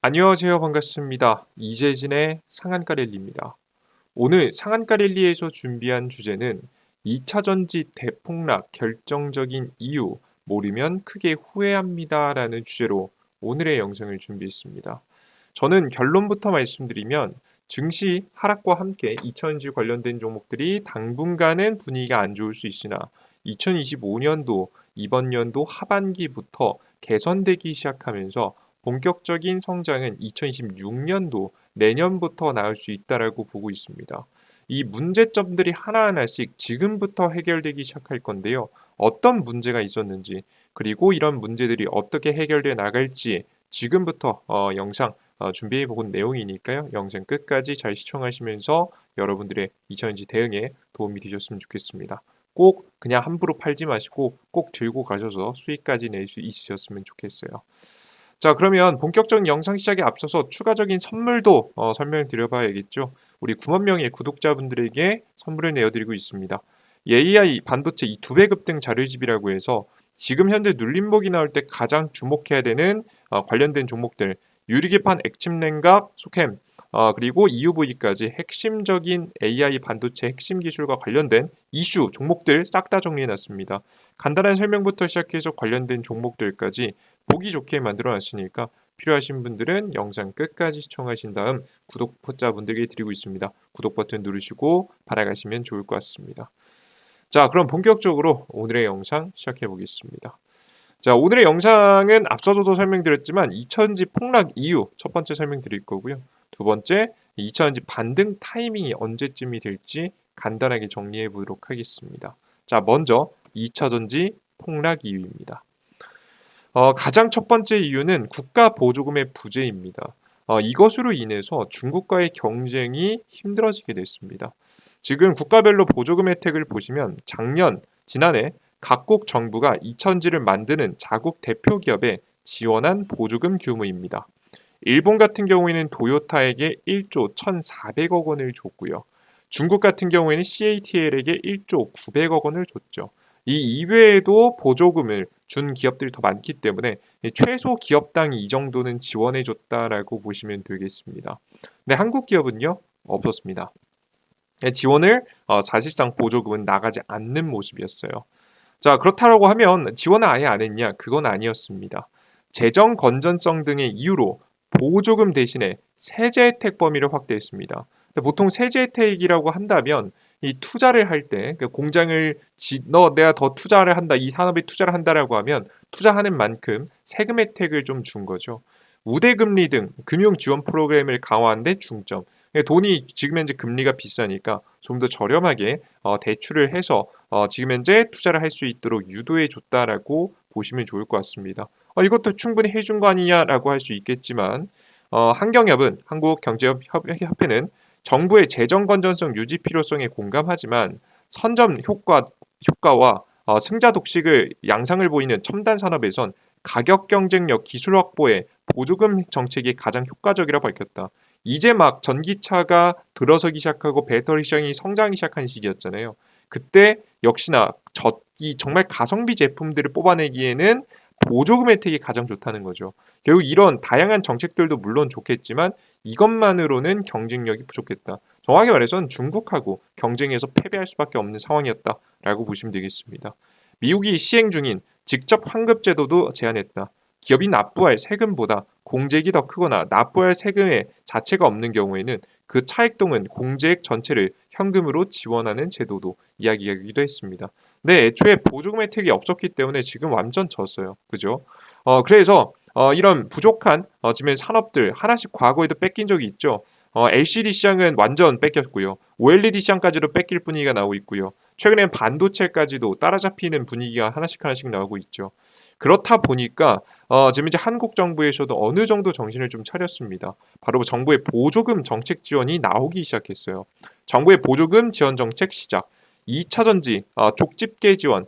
안녕하세요. 반갑습니다. 이재진의 상한가 랠리입니다. 오늘 상한가 랠리에서 준비한 주제는 2차 전지 대폭락 결정적인 이유 모르면 크게 후회합니다라는 주제로 오늘의 영상을 준비했습니다. 저는 결론부터 말씀드리면 증시 하락과 함께 2차전지 관련된 종목들이 당분간은 분위기가 안 좋을 수 있으나 2025년도 이번 연도 하반기부터 개선되기 시작하면서 본격적인 성장은 2026년도 내년부터 나올 수 있다라고 보고 있습니다. 이 문제점들이 하나하나씩 지금부터 해결되기 시작할 건데요. 어떤 문제가 있었는지, 그리고 이런 문제들이 어떻게 해결돼 나갈지 지금부터 영상 준비해 본 내용이니까요. 영상 끝까지 잘 시청하시면서 여러분들의 2차전지 대응에 도움이 되셨으면 좋겠습니다. 꼭 그냥 함부로 팔지 마시고 꼭 들고 가셔서 수익까지 낼 수 있으셨으면 좋겠어요. 자, 그러면 본격적인 영상 시작에 앞서서 추가적인 선물도 설명드려 봐야겠죠. 우리 9만 명의 구독자분들에게 선물을 내어드리고 있습니다. AI 반도체 이 두 배 급등 자료집이라고 해서 지금 현재 눌림목이 나올 때 가장 주목해야 되는 관련된 종목들, 유리기판, 액침 냉각, 소캠, 그리고 EUV까지 핵심적인 AI 반도체 핵심 기술과 관련된 이슈 종목들 싹 다 정리해놨습니다. 간단한 설명부터 시작해서 관련된 종목들까지 보기 좋게 만들어 놨으니까 필요하신 분들은 영상 끝까지 시청하신 다음 구독자분들께 드리고 있습니다. 구독 버튼 누르시고 받아가시면 좋을 것 같습니다. 자, 그럼 본격적으로 오늘의 영상 시작해 보겠습니다. 자, 오늘의 영상은 앞서서도 설명드렸지만 2차전지 폭락 이유 첫 번째 설명드릴 거고요. 두 번째, 2차전지 반등 타이밍이 언제쯤이 될지 간단하게 정리해 보도록 하겠습니다. 자, 먼저 2차전지 폭락 이유입니다. 가장 첫 번째 이유는 국가 보조금의 부재입니다. 이것으로 인해서 중국과의 경쟁이 힘들어지게 됐습니다. 지금 국가별로 보조금 혜택을 보시면 지난해 각국 정부가 이천지를 만드는 자국 대표 기업에 지원한 보조금 규모입니다. 일본 같은 경우에는 도요타에게 1조 1,400억 원을 줬고요. 중국 같은 경우에는 CATL에게 1조 900억 원을 줬죠. 이 이외에도 보조금을 준 기업들이 더 많기 때문에 최소 기업당 이 정도는 지원해 줬다라고 보시면 되겠습니다. 근데 한국 기업은요, 없었습니다. 지원을 사실상 보조금은 나가지 않는 모습이었어요. 자, 그렇다라고 하면 지원을 아예 안 했냐? 그건 아니었습니다. 재정 건전성 등의 이유로 보조금 대신에 세제 혜택 범위를 확대했습니다. 보통 세제 혜택이라고 한다면 이 투자를 할 때 공장을 내가 더 투자를 한다, 이 산업에 투자를 한다라고 하면 투자하는 만큼 세금 혜택을 좀 준 거죠. 우대금리 등 금융 지원 프로그램을 강화한 데 중점. 돈이 지금 현재 금리가 비싸니까 좀 더 저렴하게 대출을 해서 지금 현재 투자를 할 수 있도록 유도해 줬다라고 보시면 좋을 것 같습니다. 이것도 충분히 해준 거 아니냐라고 할 수 있겠지만 한경협은 한국경제협회는 정부의 재정 건전성 유지 필요성에 공감하지만 선점 효과와 승자 독식을 양상을 보이는 첨단 산업에선 가격 경쟁력 기술 확보에 보조금 정책이 가장 효과적이라 밝혔다. 이제 막 전기차가 들어서기 시작하고 배터리 시장이 성장하기 시작한 시기였잖아요. 그때 역시나 이 정말 가성비 제품들을 뽑아내기에는 보조금 혜택이 가장 좋다는 거죠. 결국 이런 다양한 정책들도 물론 좋겠지만 이것만으로는 경쟁력이 부족했다. 정확히 말해서는 중국하고 경쟁에서 패배할 수밖에 없는 상황이었다라고 보시면 되겠습니다. 미국이 시행 중인 직접 환급 제도도 제한했다. 기업이 납부할 세금보다 공제액이 더 크거나 납부할 세금의 자체가 없는 경우에는 그 차액동은 공제액 전체를 현금으로 지원하는 제도도 이야기하기도 했습니다. 네, 애초에 보조금 혜택이 없었기 때문에 지금 완전 졌어요. 그죠? 그래서 이런 부족한 지금 산업들 하나씩 과거에도 뺏긴 적이 있죠. LCD 시장은 완전 뺏겼고요. OLED 시장까지도 뺏길 분위기가 나오고 있고요. 최근엔 반도체까지도 따라잡히는 분위기가 하나씩 나오고 있죠. 그렇다 보니까 지금 이제 한국 정부에서도 어느 정도 정신을 좀 차렸습니다. 바로 정부의 보조금 정책 지원이 나오기 시작했어요. 정부의 보조금 지원 정책 시작. 2차 전지 쪽집게 지원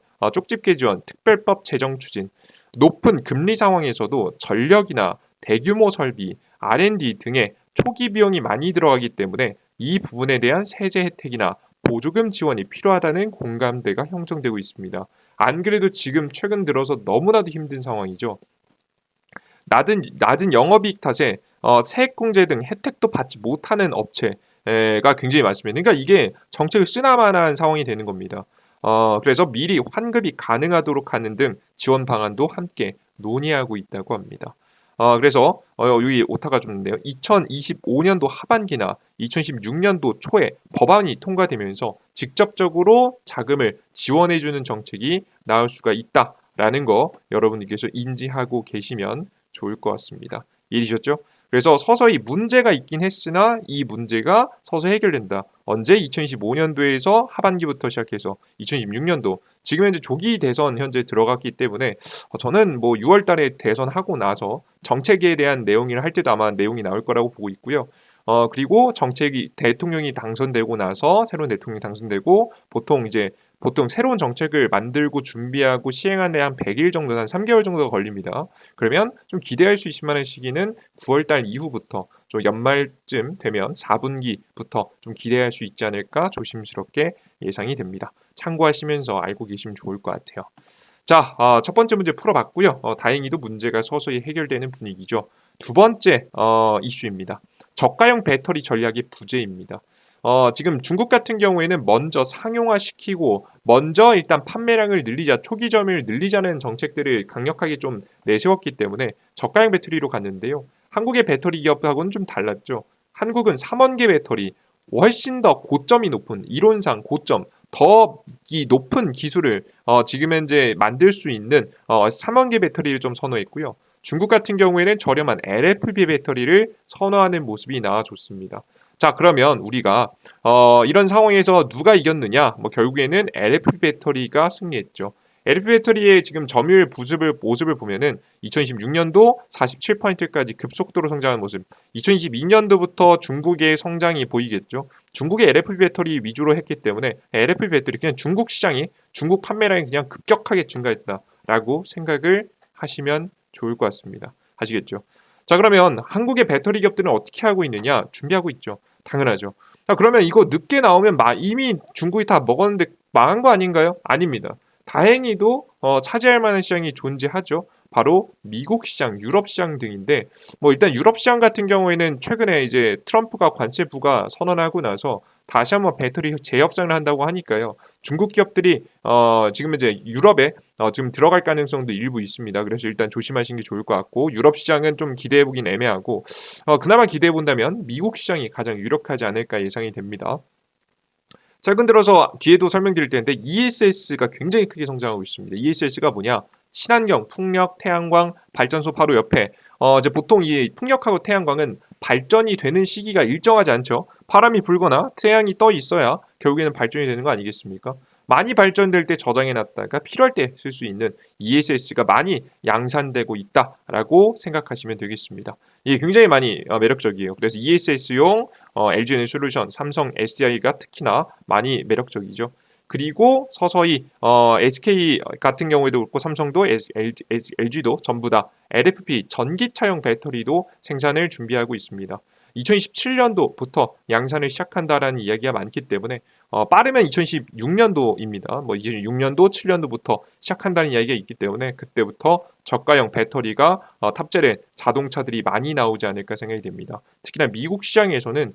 특별법 제정 추진. 높은 금리 상황에서도 전력이나 대규모 설비, R&D 등의 초기 비용이 많이 들어가기 때문에 이 부분에 대한 세제 혜택이나 보조금 지원이 필요하다는 공감대가 형성되고 있습니다. 안 그래도 지금 최근 들어서 너무나도 힘든 상황이죠. 낮은 영업이익 탓에 세액공제 등 혜택도 받지 못하는 업체가 굉장히 많습니다. 그러니까 이게 정책을 쓰나마나한 상황이 되는 겁니다. 그래서 미리 환급이 가능하도록 하는 등 지원 방안도 함께 논의하고 있다고 합니다. 그래서 여기 오타가 좀 있는데요. 2025년도 하반기나 2016년도 초에 법안이 통과되면서 직접적으로 자금을 지원해주는 정책이 나올 수가 있다라는 거 여러분들께서 인지하고 계시면 좋을 것 같습니다. 이해되셨죠? 그래서 서서히 문제가 있긴 했으나 이 문제가 서서히 해결된다. 언제? 2025년도에서 하반기부터 시작해서 2026년도 지금 현재 조기 대선 현재 들어갔기 때문에 저는 뭐 6월 달에 대선하고 나서 정책에 대한 내용을 할 때도 아마 내용이 나올 거라고 보고 있고요. 그리고 정책이 대통령이 당선되고 나서 새로운 대통령이 당선되고 보통 새로운 정책을 만들고 준비하고 시행하는 데 한 100일 정도, 한 3개월 정도가 걸립니다. 그러면 좀 기대할 수 있을 만한 시기는 9월 달 이후부터 좀 연말쯤 되면 4분기부터 좀 기대할 수 있지 않을까 조심스럽게 예상이 됩니다. 참고하시면서 알고 계시면 좋을 것 같아요. 자, 첫 번째 문제 풀어봤고요. 다행히도 문제가 서서히 해결되는 분위기죠. 두 번째 이슈입니다. 저가형 배터리 전략의 부재입니다. 지금 중국 같은 경우에는 먼저 상용화시키고 먼저 일단 판매량을 늘리자, 초기 점유율을 늘리자는 정책들을 강력하게 좀 내세웠기 때문에 저가형 배터리로 갔는데요. 한국의 배터리 기업하고는 좀 달랐죠. 한국은 3원계 배터리 훨씬 더 고점이 높은 이론상 고점 더 이 높은 기술을 지금 현재 만들 수 있는 3원계 배터리를 좀 선호했고요. 중국 같은 경우에는 저렴한 LFP 배터리를 선호하는 모습이 나와줬습니다. 자, 그러면 우리가 이런 상황에서 누가 이겼느냐? 뭐 결국에는 LFP 배터리가 승리했죠. LFP 배터리의 지금 점유율 모습을 보면은 2026년도 47%까지 급속도로 성장하는 모습, 2022년도부터 중국의 성장이 보이겠죠. 중국의 LFP 배터리 위주로 했기 때문에 LFP 배터리 그냥 중국 시장이 중국 판매량이 그냥 급격하게 증가했다라고 생각을 하시면 좋을 것 같습니다. 아시겠죠? 자, 그러면 한국의 배터리 기업들은 어떻게 하고 있느냐? 준비하고 있죠. 당연하죠. 자, 그러면 이거 늦게 나오면 이미 중국이 다 먹었는데 망한 거 아닌가요? 아닙니다. 다행히도 차지할 만한 시장이 존재하죠. 바로 미국 시장, 유럽 시장 등인데 뭐 일단 유럽 시장 같은 경우에는 최근에 이제 트럼프가 관세 부과 선언하고 나서 다시 한번 배터리 재협상을 한다고 하니까요. 중국 기업들이 지금 이제 유럽에 지금 들어갈 가능성도 일부 있습니다. 그래서 일단 조심하시는 게 좋을 것 같고 유럽 시장은 좀 기대해 보긴 애매하고 그나마 기대해 본다면 미국 시장이 가장 유력하지 않을까 예상이 됩니다. 최근 들어서 뒤에도 설명드릴 텐데 ESS가 굉장히 크게 성장하고 있습니다. ESS가 뭐냐? 친환경, 풍력, 태양광 발전소 바로 옆에 이제 보통 이 풍력하고 태양광은 발전이 되는 시기가 일정하지 않죠. 바람이 불거나 태양이 떠 있어야 결국에는 발전이 되는 거 아니겠습니까? 많이 발전될 때 저장해 놨다가 필요할 때 쓸 수 있는 ESS가 많이 양산되고 있다라고 생각하시면 되겠습니다. 이게 굉장히 많이 매력적이에요. 그래서 ESS용 LG 에너지솔루션, 삼성, SDI가 특히나 많이 매력적이죠. 그리고 서서히 SK 같은 경우에도 그렇고 삼성도 LG도 전부 다 LFP 전기차용 배터리도 생산을 준비하고 있습니다. 2017년도부터 양산을 시작한다라는 이야기가 많기 때문에 빠르면 2016년도입니다. 뭐 2006년도, 7년도부터 시작한다는 이야기가 있기 때문에 그때부터 저가형 배터리가 탑재된 자동차들이 많이 나오지 않을까 생각이 됩니다. 특히나 미국 시장에서는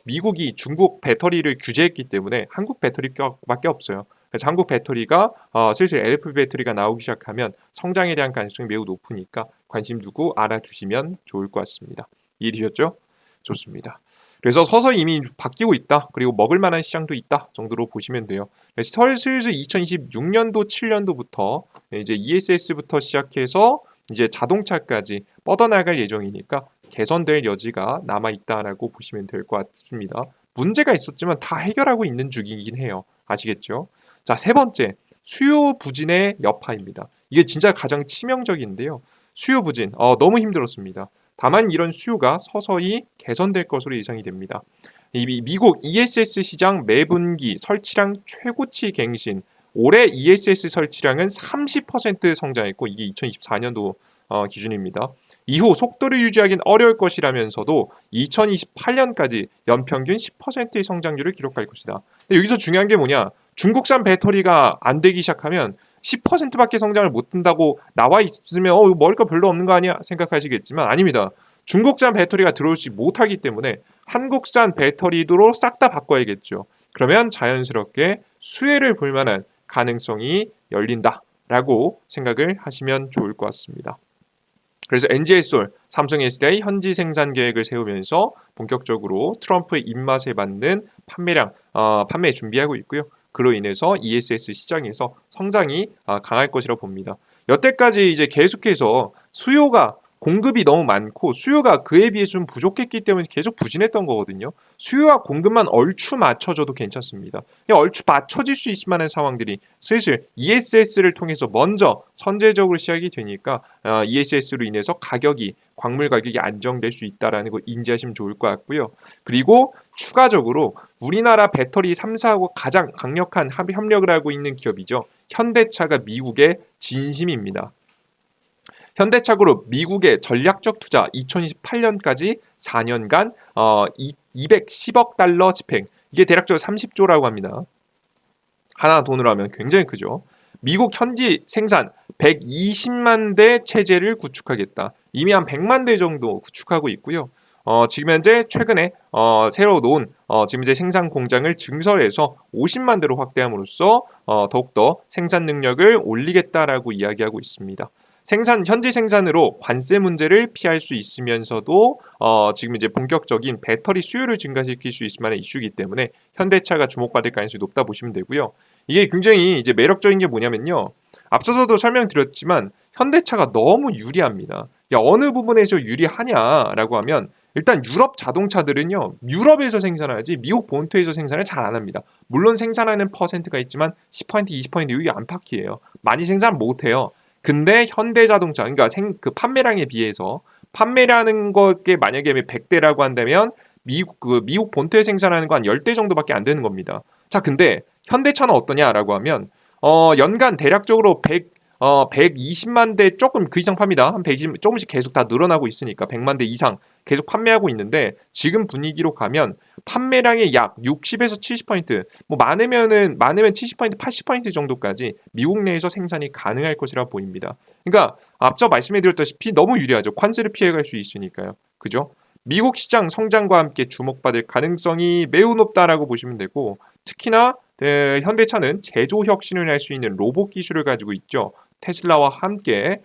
미국이 중국 배터리를 규제했기 때문에 한국 배터리밖에 없어요. 그래서 한국 배터리가 슬슬 LFP 배터리가 나오기 시작하면 성장에 대한 가능성이 매우 높으니까 관심 두고 알아두시면 좋을 것 같습니다. 이해되셨죠? 좋습니다. 그래서 서서히 이미 바뀌고 있다. 그리고 먹을 만한 시장도 있다 정도로 보시면 돼요. 슬슬 2026년도, 7년도부터 이제 ESS부터 시작해서 이제 자동차까지 뻗어나갈 예정이니까 개선될 여지가 남아 있다라고 보시면 될 것 같습니다. 문제가 있었지만 다 해결하고 있는 중이긴 해요. 아시겠죠? 자, 세 번째, 수요 부진의 여파입니다. 이게 진짜 가장 치명적인데요. 수요 부진, 너무 힘들었습니다. 다만 이런 수요가 서서히 개선될 것으로 예상이 됩니다. 미국 ESS 시장 매분기 설치량 최고치 갱신. 올해 ESS 설치량은 30% 성장했고 이게 2024년도 기준입니다. 이후 속도를 유지하기는 어려울 것이라면서도 2028년까지 연평균 10%의 성장률을 기록할 것이다. 근데 여기서 중요한 게 뭐냐? 중국산 배터리가 안 되기 시작하면 10%밖에 성장을 못한다고 나와 있으면 이거 먹을 거 별로 없는 거 아니야 생각하시겠지만 아닙니다. 중국산 배터리가 들어오지 못하기 때문에 한국산 배터리로 싹 다 바꿔야겠죠. 그러면 자연스럽게 수혜를 볼 만한 가능성이 열린다라고 생각을 하시면 좋을 것 같습니다. 그래서 NGS올, 삼성 SDI 현지 생산 계획을 세우면서 본격적으로 트럼프의 입맛에 맞는 판매 준비하고 있고요. 그로 인해서 ESS 시장에서 성장이 강할 것이라고 봅니다. 여태까지 이제 계속해서 공급이 너무 많고 수요가 그에 비해 좀 부족했기 때문에 계속 부진했던 거거든요. 수요와 공급만 얼추 맞춰줘도 괜찮습니다. 얼추 맞춰질 수 있을 만한 상황들이 슬슬 ESS를 통해서 먼저 선제적으로 시작이 되니까 ESS로 인해서 광물 가격이 안정될 수 있다는 거 인지하시면 좋을 것 같고요. 그리고 추가적으로 우리나라 배터리 3사하고 가장 강력한 협력을 하고 있는 기업이죠. 현대차가 미국의 진심입니다. 현대차그룹 미국의 전략적 투자 2028년까지 4년간 210억 달러 집행. 이게 대략적으로 30조라고 합니다. 하나 돈으로 하면 굉장히 크죠. 미국 현지 생산 120만 대 체제를 구축하겠다. 이미 한 100만 대 정도 구축하고 있고요. 지금 현재 최근에 새로 놓은 지금 이제 생산 공장을 증설해서 50만 대로 확대함으로써 더욱더 생산 능력을 올리겠다라고 이야기하고 있습니다. 현지 생산으로 관세 문제를 피할 수 있으면서도 지금 이제 본격적인 배터리 수요를 증가시킬 수 있을 만한 이슈이기 때문에 현대차가 주목받을 가능성이 높다 보시면 되고요. 이게 굉장히 이제 매력적인 게 뭐냐면요. 앞서서도 설명드렸지만 현대차가 너무 유리합니다. 어느 부분에서 유리하냐라고 하면 일단 유럽 자동차들은요. 유럽에서 생산하지 미국 본토에서 생산을 잘 안 합니다. 물론 생산하는 퍼센트가 있지만 10% 20% 이게 안팎이에요. 많이 생산 못 해요. 근데 현대자동차 그러니까 판매량에 비해서 판매라는 것게 만약에 100대라고 한다면 미국 본토에 생산하는 거 한 10대 정도밖에 안 되는 겁니다. 자, 근데 현대차는 어떠냐라고 하면 연간 대략적으로 120만 대 조금 그 이상 팝니다. 한 120, 조금씩 계속 다 늘어나고 있으니까 100만 대 이상 계속 판매하고 있는데 지금 분위기로 가면 판매량의 약 60에서 70%, 뭐 많으면 70%, 80% 정도까지 미국 내에서 생산이 가능할 것이라 보입니다. 그러니까 앞서 말씀해드렸다시피 너무 유리하죠. 관세를 피해갈 수 있으니까요. 그죠? 미국 시장 성장과 함께 주목받을 가능성이 매우 높다라고 보시면 되고 특히나 현대차는 제조 혁신을 할 수 있는 로봇 기술을 가지고 있죠. 테슬라와 함께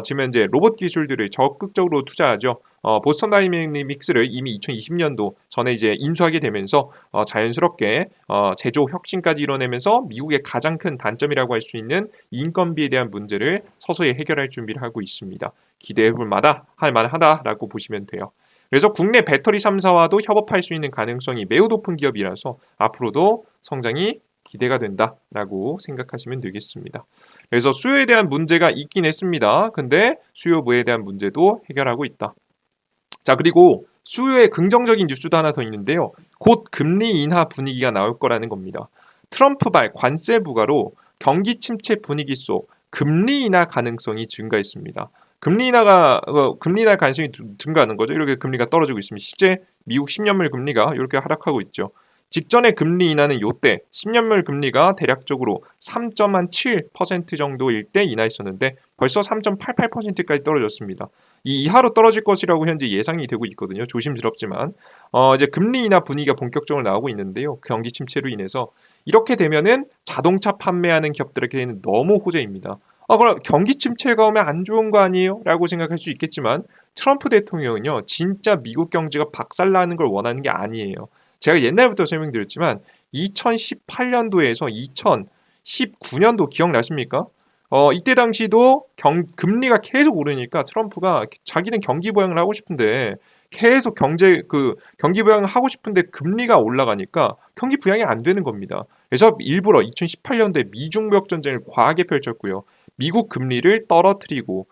지금 현재 로봇 기술들을 적극적으로 투자하죠. 보스턴 다이내믹스를 이미 2020년도 전에 이제 인수하게 되면서 자연스럽게 제조 혁신까지 이뤄내면서 미국의 가장 큰 단점이라고 할 수 있는 인건비에 대한 문제를 서서히 해결할 준비를 하고 있습니다. 기대해볼 만하다라고 보시면 돼요. 그래서 국내 배터리 3사와도 협업할 수 있는 가능성이 매우 높은 기업이라서 앞으로도 성장이 기대가 된다라고 생각하시면 되겠습니다. 그래서 수요에 대한 문제가 있긴 했습니다. 근데 수요부에 대한 문제도 해결하고 있다. 자, 그리고 수요에 긍정적인 뉴스도 하나 더 있는데요. 곧 금리 인하 분위기가 나올 거라는 겁니다. 트럼프발 관세 부과로 경기 침체 분위기 속 금리 인하 가능성이 증가했습니다. 금리 인하 가능성이 증가하는 거죠. 이렇게 금리가 떨어지고 있으면 실제 미국 10년물 금리가 이렇게 하락하고 있죠. 직전에 금리 인하는 요때 10년물 금리가 대략적으로 3.7% 정도일 때 인하했었는데 벌써 3.88%까지 떨어졌습니다. 이 이하로 떨어질 것이라고 현재 예상이 되고 있거든요. 조심스럽지만 이제 금리 인하 분위기가 본격적으로 나오고 있는데요. 경기 침체로 인해서 이렇게 되면은 자동차 판매하는 기업들에게는 너무 호재입니다. 그럼 경기 침체가 오면 안 좋은 거 아니에요? 라고 생각할 수 있겠지만 트럼프 대통령은요. 진짜 미국 경제가 박살나는 걸 원하는 게 아니에요. 제가 옛날부터 설명드렸지만 2018년도에서 2019년도 기억나십니까? 이때 당시도 금리가 계속 오르니까 트럼프가 자기는 경기 부양을 하고 싶은데 계속 경기 부양을 하고 싶은데 금리가 올라가니까 경기 부양이 안 되는 겁니다. 그래서 일부러 2018년도에 미중 무역 전쟁을 과하게 펼쳤고요. 미국 금리를 떨어뜨리고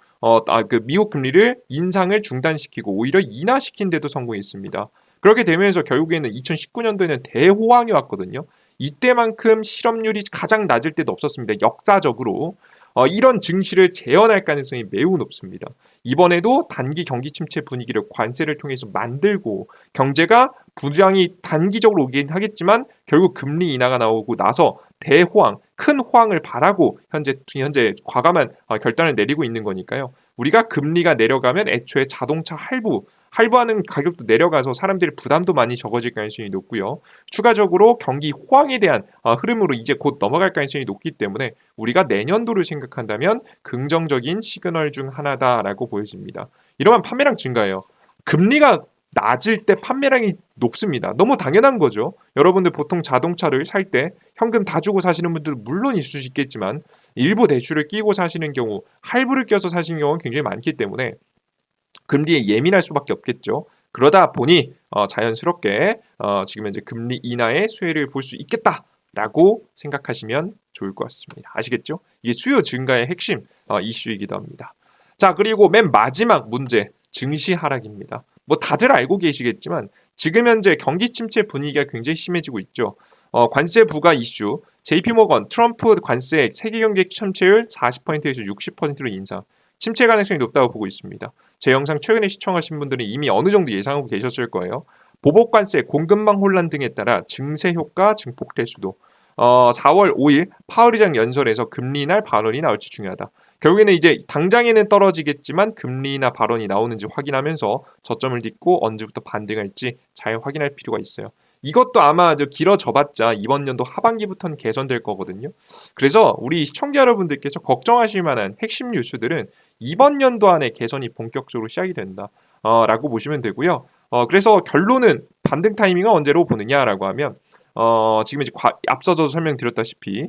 미국 금리를 인상을 중단시키고 오히려 인하시킨 데도 성공했습니다. 그렇게 되면서 결국에는 2019년도에는 대호황이 왔거든요. 이때만큼 실업률이 가장 낮을 때도 없었습니다. 역사적으로. 이런 증시를 재현할 가능성이 매우 높습니다. 이번에도 단기 경기 침체 분위기를 관세를 통해서 만들고 경제가 부양이 단기적으로 오긴 하겠지만 결국 금리 인하가 나오고 나서 대호황, 큰 호황을 바라고 현재 과감한 결단을 내리고 있는 거니까요. 우리가 금리가 내려가면 애초에 자동차 할부하는 가격도 내려가서 사람들의 부담도 많이 적어질 가능성이 높고요. 추가적으로 경기 호황에 대한 흐름으로 이제 곧 넘어갈 가능성이 높기 때문에 우리가 내년도를 생각한다면 긍정적인 시그널 중 하나다라고 보여집니다. 이러면 판매량 증가해요. 금리가 낮을 때 판매량이 높습니다. 너무 당연한 거죠. 여러분들 보통 자동차를 살 때 현금 다 주고 사시는 분들 물론 있을 수 있겠지만 일부 대출을 끼고 사시는 경우 할부를 껴서 사시는 경우는 굉장히 많기 때문에 금리에 예민할 수밖에 없겠죠. 그러다 보니 자연스럽게 지금 현재 금리 인하의 수혜를 볼 수 있겠다라고 생각하시면 좋을 것 같습니다. 아시겠죠? 이게 수요 증가의 핵심 이슈이기도 합니다. 자, 그리고 맨 마지막 문제, 증시 하락입니다. 뭐 다들 알고 계시겠지만 지금 현재 경기 침체 분위기가 굉장히 심해지고 있죠. 관세 부과 이슈, JP모건 트럼프 관세 세계 경제 침체율 40%에서 60%로 인상. 침체 가능성이 높다고 보고 있습니다. 제 영상 최근에 시청하신 분들은 이미 어느 정도 예상하고 계셨을 거예요. 보복 관세, 공급망 혼란 등에 따라 증세 효과 증폭될 수도. 4월 5일 파월 의장 연설에서 금리 인하 발언이 나올지 중요하다. 결국에는 이제 당장에는 떨어지겠지만 금리 인하 발언이 나오는지 확인하면서 저점을 딛고 언제부터 반등할지 잘 확인할 필요가 있어요. 이것도 아마 길어져봤자 이번 연도 하반기부터는 개선될 거거든요. 그래서 우리 시청자 여러분들께서 걱정하실 만한 핵심 뉴스들은 이번 연도 안에 개선이 본격적으로 시작이 된다. 라고 보시면 되고요. 그래서 결론은 반등 타이밍은 언제로 보느냐라고 하면 지금 이제 앞서서 설명드렸다시피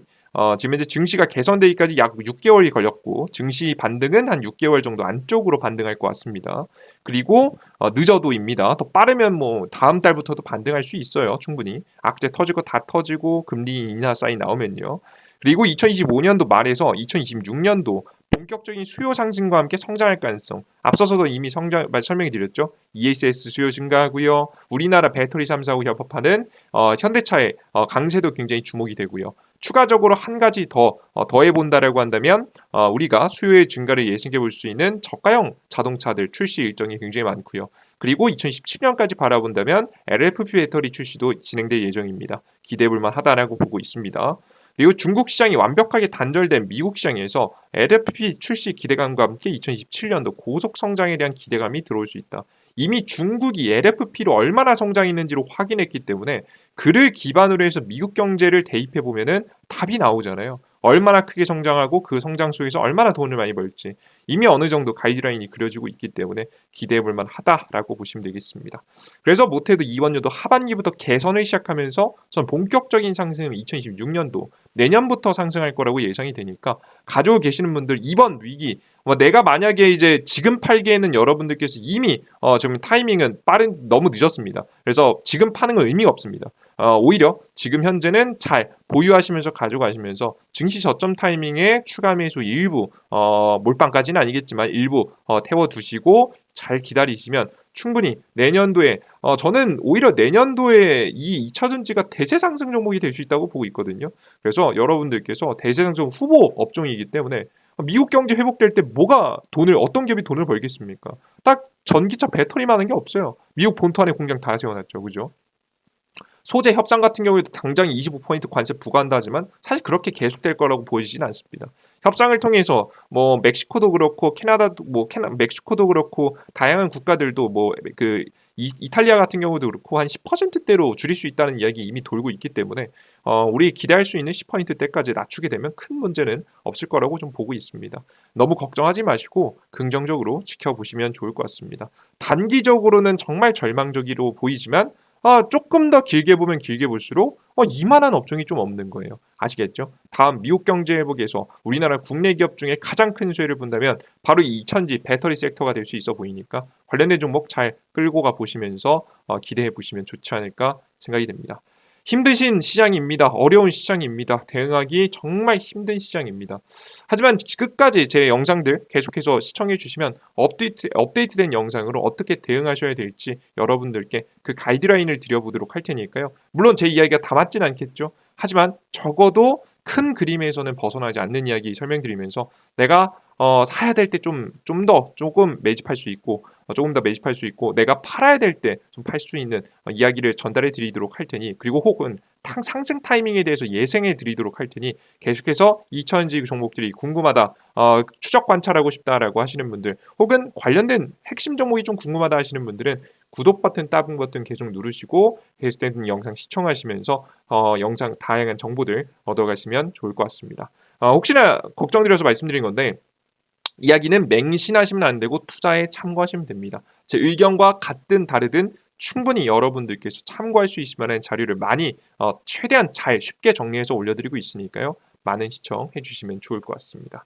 지금 이제 증시가 개선되기까지 약 6개월이 걸렸고 증시 반등은 한 6개월 정도 안쪽으로 반등할 것 같습니다. 그리고 늦어도입니다. 더 빠르면 뭐 다음 달부터도 반등할 수 있어요. 충분히 악재 터지고 다 터지고 금리 인하 사인 나오면요. 그리고 2025년도 말에서 2026년도 본격적인 수요 상승과 함께 성장할 가능성. 앞서서도 이미 설명해 드렸죠. ESS 수요 증가하고요. 우리나라 배터리 3, 4, 5 협업하는 현대차의 강세도 굉장히 주목이 되고요. 추가적으로 한 가지 더해 본다라고 한다면 우리가 수요의 증가를 예상해 볼 수 있는 저가형 자동차들 출시 일정이 굉장히 많고요. 그리고 2017년까지 바라본다면 LFP 배터리 출시도 진행될 예정입니다. 기대해 볼 만하다라고 보고 있습니다. 그리고 중국 시장이 완벽하게 단절된 미국 시장에서 LFP 출시 기대감과 함께 2027년도 고속 성장에 대한 기대감이 들어올 수 있다. 이미 중국이 LFP로 얼마나 성장했는지를 확인했기 때문에 그를 기반으로 해서 미국 경제를 대입해 보면은 답이 나오잖아요. 얼마나 크게 성장하고 그 성장 속에서 얼마나 돈을 많이 벌지 이미 어느 정도 가이드라인이 그려지고 있기 때문에 기대해 볼 만하다라고 보시면 되겠습니다. 그래서 못해도 이번 연도 하반기부터 개선을 시작하면서 전 본격적인 상승은 2026년도 내년부터 상승할 거라고 예상이 되니까 가지고 계시는 분들 이번 위기 내가 만약에 이제 지금 팔기에는 여러분들께서 이미 지금 타이밍은 너무 늦었습니다. 그래서 지금 파는 건 의미가 없습니다. 오히려 지금 현재는 잘 보유하시면서 가져가시면서 증시 저점 타이밍에 추가 매수 일부 몰빵까지는 아니겠지만 일부 태워두시고 잘 기다리시면 충분히 내년도에 저는 오히려 내년도에 이 2차전지가 대세 상승 종목이 될 수 있다고 보고 있거든요. 그래서 여러분들께서 대세 상승 후보 업종이기 때문에 미국 경제 회복될 때 어떤 기업이 돈을 벌겠습니까? 딱 전기차 배터리만 하는 게 없어요. 미국 본토 안에 공장 다 세워놨죠. 그죠? 소재 협상 같은 경우에도 당장 25% 관세 부과한다 하지만 사실 그렇게 계속될 거라고 보이지는 않습니다. 협상을 통해서 뭐 멕시코도 그렇고 캐나다도 멕시코도 그렇고 다양한 국가들도 이탈리아 같은 경우도 그렇고 한 10%대로 줄일 수 있다는 이야기 이미 돌고 있기 때문에 우리 기대할 수 있는 10%대까지 낮추게 되면 큰 문제는 없을 거라고 좀 보고 있습니다. 너무 걱정하지 마시고 긍정적으로 지켜보시면 좋을 것 같습니다. 단기적으로는 정말 절망적으로 보이지만 조금 더 길게 보면 길게 볼수록 이만한 업종이 좀 없는 거예요. 아시겠죠? 다음 미국 경제 회복에서 우리나라 국내 기업 중에 가장 큰 수혜를 본다면 바로 이 천지 배터리 섹터가 될 수 있어 보이니까 관련된 종목 잘 끌고 가 보시면서 기대해 보시면 좋지 않을까 생각이 됩니다. 힘드신 시장입니다. 어려운 시장입니다. 대응하기 정말 힘든 시장입니다. 하지만 끝까지 제 영상들 계속해서 시청해 주시면 업데이트된 영상으로 어떻게 대응하셔야 될지 여러분들께 그 가이드라인을 드려보도록 할 테니까요. 물론 제 이야기가 다 맞진 않겠죠. 하지만 적어도 큰 그림에서는 벗어나지 않는 이야기 설명드리면서 내가 사야 될 때 좀 더 조금 매집할 수 있고 조금 더 매집할 수 있고 내가 팔아야 될 때 좀 팔 수 있는 이야기를 전달해 드리도록 할 테니 그리고 혹은 상승 타이밍에 대해서 예상해 드리도록 할 테니 계속해서 2차전지 종목들이 궁금하다 추적 관찰하고 싶다라고 하시는 분들 혹은 관련된 핵심 종목이 좀 궁금하다 하시는 분들은 구독 버튼, 따봉 버튼 계속 누르시고 계속된 영상 시청하시면서 영상 다양한 정보들 얻어가시면 좋을 것 같습니다. 혹시나 걱정드려서 말씀드린 건데 이야기는 맹신하시면 안 되고 투자에 참고하시면 됩니다. 제 의견과 같든 다르든 충분히 여러분들께서 참고할 수 있을 만한 자료를 많이 최대한 잘 쉽게 정리해서 올려드리고 있으니까요. 많은 시청해 주시면 좋을 것 같습니다.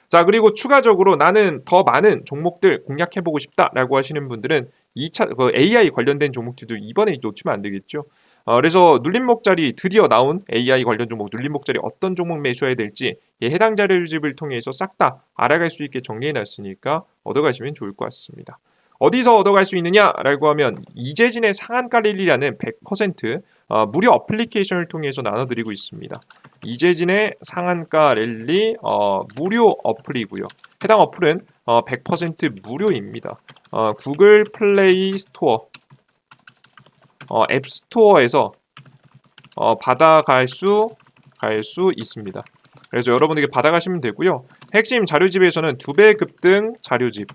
자, 그리고 추가적으로 나는 더 많은 종목들 공략해보고 싶다라고 하시는 분들은 2차 AI 관련된 종목들도 이번에 놓치면 안 되겠죠. 그래서 눌림목자리 드디어 나온 AI 관련 종목 눌림목자리 어떤 종목 매수해야 될지 해당 자료집을 통해서 싹 다 알아갈 수 있게 정리해놨으니까 얻어가시면 좋을 것 같습니다. 어디서 얻어갈 수 있느냐라고 하면 이재진의 상한가 랠리라는 100% 무료 어플리케이션을 통해서 나눠드리고 있습니다. 이재진의 상한가 랠리 무료 어플이고요. 해당 어플은 100% 무료입니다. 구글 플레이 스토어, 앱 스토어에서 받아갈 수 있습니다. 그래서 여러분에게 받아가시면 되고요. 핵심 자료집에서는 2배 급등 자료집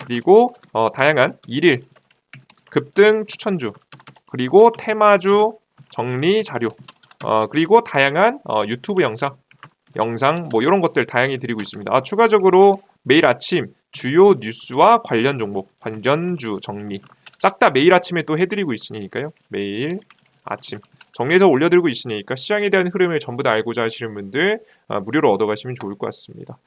그리고 다양한 일일 급등 추천주 그리고 테마주 정리 자료 그리고 다양한 유튜브 영상 뭐 이런 것들 다양히 드리고 있습니다. 추가적으로 매일 아침 주요 뉴스와 관련 종목 관련주 정리 싹 다 매일 아침에 또 해드리고 있으니까요. 매일 아침 정리해서 올려드리고 있으니까 시장에 대한 흐름을 전부 다 알고자 하시는 분들 무료로 얻어가시면 좋을 것 같습니다.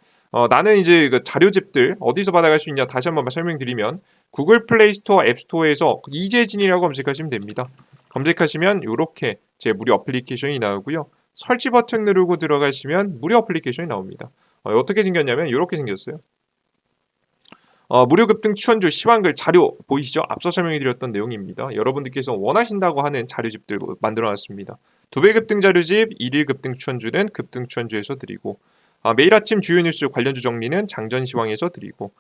나는 이제 그 자료집들 어디서 받아갈 수 있냐 다시 한번 설명드리면 구글 플레이 스토어 앱 스토어에서 이재진이라고 검색하시면 됩니다. 검색하시면 이렇게 제 무료 어플리케이션이 나오고요. 설치 버튼 누르고 들어가시면 무료 어플리케이션이 나옵니다. 어떻게 생겼냐면 이렇게 생겼어요. 무료 급등 추천주 시황글 자료 보이시죠? 앞서 설명해드렸던 내용입니다. 여러분들께서 원하신다고 하는 자료집들 만들어놨습니다. 2배 급등 자료집, 1일 급등 추천주는 급등 추천주에서 드리고 매일 아침 주요 뉴스 관련주 정리는 장전 시황에서 드리고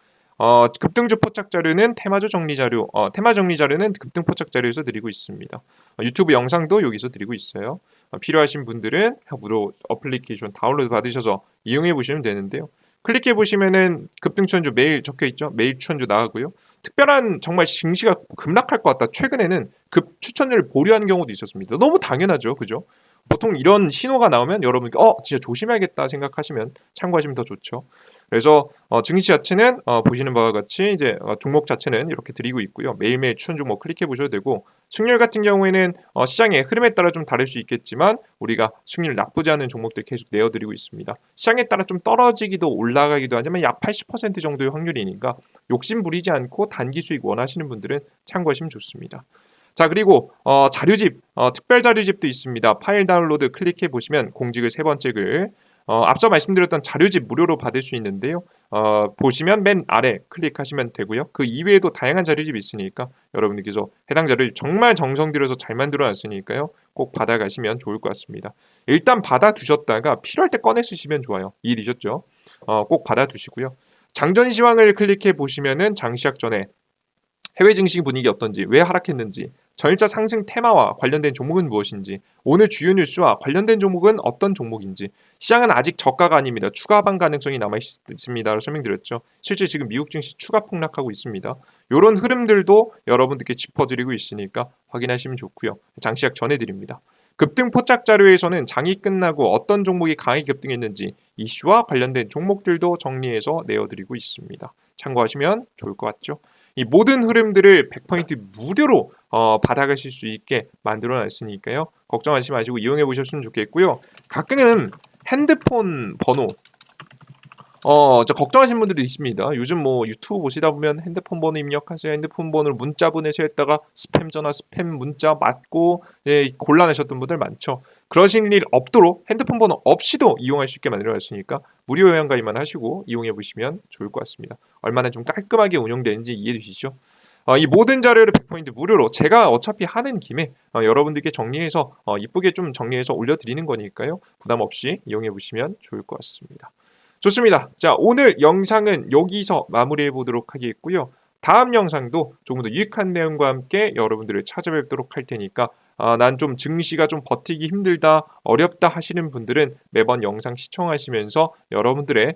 급등주 포착 자료는 테마주 정리 자료, 테마 정리 자료는 급등 포착 자료에서 드리고 있습니다. 유튜브 영상도 여기서 드리고 있어요. 필요하신 분들은 무료 어플리케이션 다운로드 받으셔서 이용해 보시면 되는데요. 클릭해 보시면은 급등 추천주 매일 적혀 있죠. 매일 추천주 나가고요. 특별한 정말 증시가 급락할 것 같다. 최근에는 급 추천을 보류하는 경우도 있었습니다. 너무 당연하죠, 그죠? 보통 이런 신호가 나오면 여러분 진짜 조심해야겠다 생각하시면 참고하시면 더 좋죠. 그래서 증시 자체는 보시는 바와 같이 이제 종목 자체는 이렇게 드리고 있고요. 매일매일 추천 종목 클릭해 보셔도 되고 수익률 같은 경우에는 시장의 흐름에 따라 좀 다를 수 있겠지만 우리가 수익률 나쁘지 않은 종목들 계속 내어드리고 있습니다. 시장에 따라 좀 떨어지기도 올라가기도 하지만 약 80% 정도의 확률이니까 욕심 부리지 않고 단기 수익 원하시는 분들은 참고하시면 좋습니다. 자, 그리고 자료집, 특별 자료집도 있습니다. 파일 다운로드 클릭해 보시면 공직을 3번째 글 앞서 말씀드렸던 자료집 무료로 받을 수 있는데요. 보시면 맨 아래 클릭하시면 되고요. 그 이외에도 다양한 자료집이 있으니까 여러분들께서 해당 자료집 정말 정성 들여서 잘 만들어 놨으니까요. 꼭 받아가시면 좋을 것 같습니다. 일단 받아두셨다가 필요할 때 꺼내 쓰시면 좋아요. 이해되셨죠? 꼭 받아두시고요. 장전 시황을 클릭해 보시면은 장시작 전에 해외 증시 분위기 어떤지, 왜 하락했는지, 전일자 상승 테마와 관련된 종목은 무엇인지, 오늘 주요 뉴스와 관련된 종목은 어떤 종목인지, 시장은 아직 저가가 아닙니다. 추가 하방 가능성이 남아 있습니다라고 설명드렸죠. 실제 지금 미국 증시 추가 폭락하고 있습니다. 이런 흐름들도 여러분들께 짚어드리고 있으니까 확인하시면 좋고요. 장시작 전해드립니다. 급등 포착 자료에서는 장이 끝나고 어떤 종목이 강하게 급등했는지 이슈와 관련된 종목들도 정리해서 내어드리고 있습니다. 참고하시면 좋을 것 같죠. 이 모든 흐름들을 100% 무료로 받아가실 수 있게 만들어 놨으니까요. 걱정하지 마시고 이용해 보셨으면 좋겠고요. 가끔은 핸드폰 번호 걱정하시는 분들도 있습니다. 요즘 뭐 유튜브 보시다 보면 핸드폰 번호 입력하세요. 핸드폰 번호를 문자 보내세요 했다가 스팸 전화, 스팸 문자 맞고 곤란하셨던 분들 많죠. 그러신 일 없도록 핸드폰 번호 없이도 이용할 수 있게 만들어놨으니까 무료 회원가입만 하시고 이용해 보시면 좋을 것 같습니다. 얼마나 좀 깔끔하게 운영되는지 이해해 주시죠? 이 모든 자료를 100포인트 무료로 제가 어차피 하는 김에 여러분들께 정리해서 이쁘게 좀 정리해서 올려드리는 거니까요. 부담 없이 이용해 보시면 좋을 것 같습니다. 좋습니다. 자, 오늘 영상은 여기서 마무리해 보도록 하겠고요. 다음 영상도 조금 더 유익한 내용과 함께 여러분들을 찾아뵙도록 할 테니까 난 좀 증시가 좀 버티기 힘들다, 어렵다 하시는 분들은 매번 영상 시청하시면서 여러분들의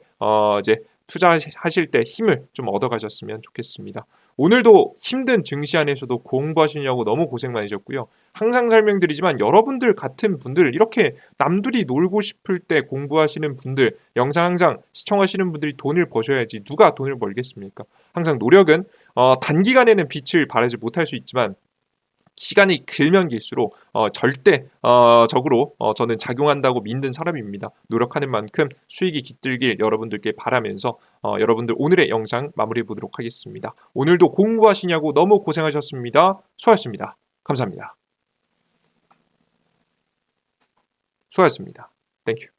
이제 투자하실 때 힘을 좀 얻어가셨으면 좋겠습니다. 오늘도 힘든 증시 안에서도 공부하시려고 너무 고생 많으셨고요. 항상 설명드리지만 여러분들 같은 분들 이렇게 남들이 놀고 싶을 때 공부하시는 분들 영상 항상 시청하시는 분들이 돈을 버셔야지 누가 돈을 벌겠습니까? 항상 노력은 단기간에는 빛을 발하지 못할 수 있지만 시간이 길면 길수록 절대 적으로 저는 작용한다고 믿는 사람입니다. 노력하는 만큼 수익이 깃들길 여러분들께 바라면서 여러분들 오늘의 영상 마무리해 보도록 하겠습니다. 오늘도 공부하시냐고 너무 고생하셨습니다. 수고하셨습니다. 감사합니다. 수고하셨습니다. 땡큐.